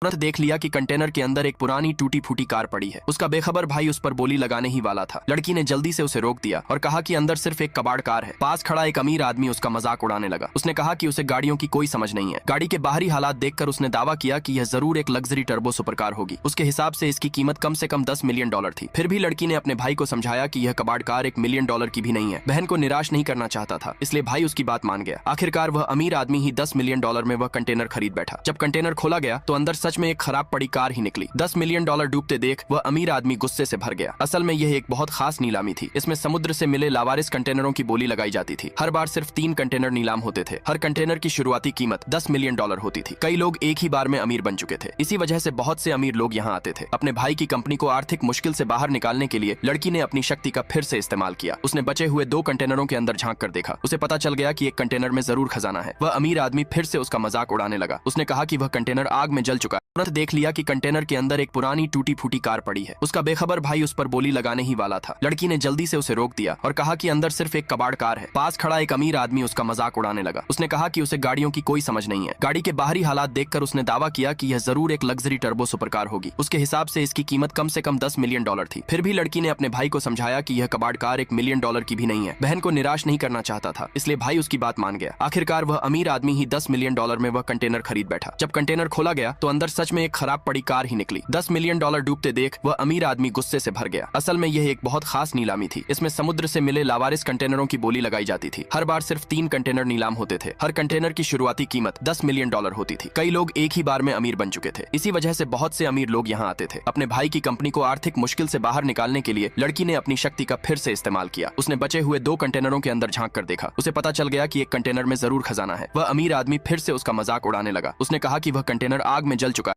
तुरंत देख लिया कि कंटेनर के अंदर एक पुरानी टूटी फूटी कार पड़ी है। उसका बेखबर भाई उस पर बोली लगाने ही वाला था। लड़की ने जल्दी से उसे रोक दिया और कहा कि अंदर सिर्फ एक कबाड़ कार है। पास खड़ा एक अमीर आदमी उसका मजाक उड़ाने लगा। उसने कहा कि उसे गाड़ियों की कोई समझ नहीं है। गाड़ी के बाहरी हालात देखकर उसने दावा किया कि यह जरूर एक लग्जरी टर्बो सुपर कार होगी। उसके हिसाब से इसकी कीमत कम से कम $10 मिलियन थी। फिर भी लड़की ने अपने भाई को समझाया कि यह कबाड़ कार $1 मिलियन की भी नहीं है। बहन को निराश नहीं करना चाहता था, इसलिए भाई उसकी बात मान गया। आखिरकार वह अमीर आदमी ही $10 मिलियन में वह कंटेनर खरीद बैठा। जब कंटेनर खोला गया तो अंदर सच में एक खराब पड़ी कार ही निकली। $10 मिलियन डूबते देख वह अमीर आदमी गुस्से से भर गया। असल में यह एक बहुत खास नीलामी थी। इसमें समुद्र से मिले लावारिस कंटेनरों की बोली लगाई जाती थी। हर बार सिर्फ 3 कंटेनर नीलाम होते थे। हर कंटेनर की शुरुआती कीमत $10 मिलियन होती थी। कई लोग एक ही बार में अमीर बन चुके थे। इसी वजह से बहुत से अमीर लोग यहाँ आते थे। अपने भाई की कंपनी को आर्थिक मुश्किल से बाहर निकालने के लिए लड़की ने अपनी शक्ति का फिर से इस्तेमाल किया। उसने बचे हुए 2 कंटेनरों के अंदर झांक कर देखा। उसे पता चल गया कि एक कंटेनर में जरूर खजाना है। वह अमीर आदमी फिर से उसका मजाक उड़ाने लगा। उसने कहा कि वह कंटेनर आग में जल चुका है। तुरंत देख लिया कि कंटेनर के अंदर एक पुरानी टूटी फूटी कार पड़ी है। उसका बेखबर भाई उस पर बोली लगाने ही वाला था। लड़की ने जल्दी से उसे रोक दिया और कहा कि अंदर सिर्फ एक कबाड़ कार है। पास खड़ा एक अमीर आदमी उसका मजाक उड़ाने लगा। उसने कहा कि उसे गाड़ियों की कोई समझ नहीं है। गाड़ी के बाहरी हालात देखकर उसने दावा किया कि यह जरूर एक लग्जरी टर्बो सुपर कार होगी। उसके हिसाब से इसकी कीमत कम से कम $10 मिलियन थी। फिर भी लड़की ने अपने भाई को समझाया कि यह कबाड़ कार $1 मिलियन की भी नहीं है। बहन को निराश नहीं करना चाहता था, इसलिए भाई उसकी बात मान गया। आखिरकार वह अमीर आदमी ही $10 मिलियन में वह कंटेनर खरीद बैठा। जब कंटेनर खोला गया तो अंदर सच में एक खराब पड़ी कार ही निकली। $10 मिलियन डूबते देख वह अमीर आदमी गुस्से से भर गया। असल में यह एक बहुत खास नीलामी थी। इसमें समुद्र से मिले लावारिस कंटेनरों की बोली लगाई जाती थी। हर बार सिर्फ 3 कंटेनर नीलाम होते थे। हर कंटेनर की शुरुआती कीमत $10 मिलियन होती थी। कई लोग एक ही बार में अमीर बन चुके थे। इसी वजह से बहुत से अमीर लोग यहाँ आते थे। अपने भाई की कंपनी को आर्थिक मुश्किल से बाहर निकालने के लिए लड़की ने अपनी शक्ति का फिर से इस्तेमाल किया। उसने बचे हुए 2 कंटेनरों के अंदर झांक कर देखा। उसे पता चल गया कि एक कंटेनर में जरूर खजाना है। वह अमीर आदमी फिर से उसका मजाक उड़ाने लगा। उसने कहा कि वह कंटेनर आग में जल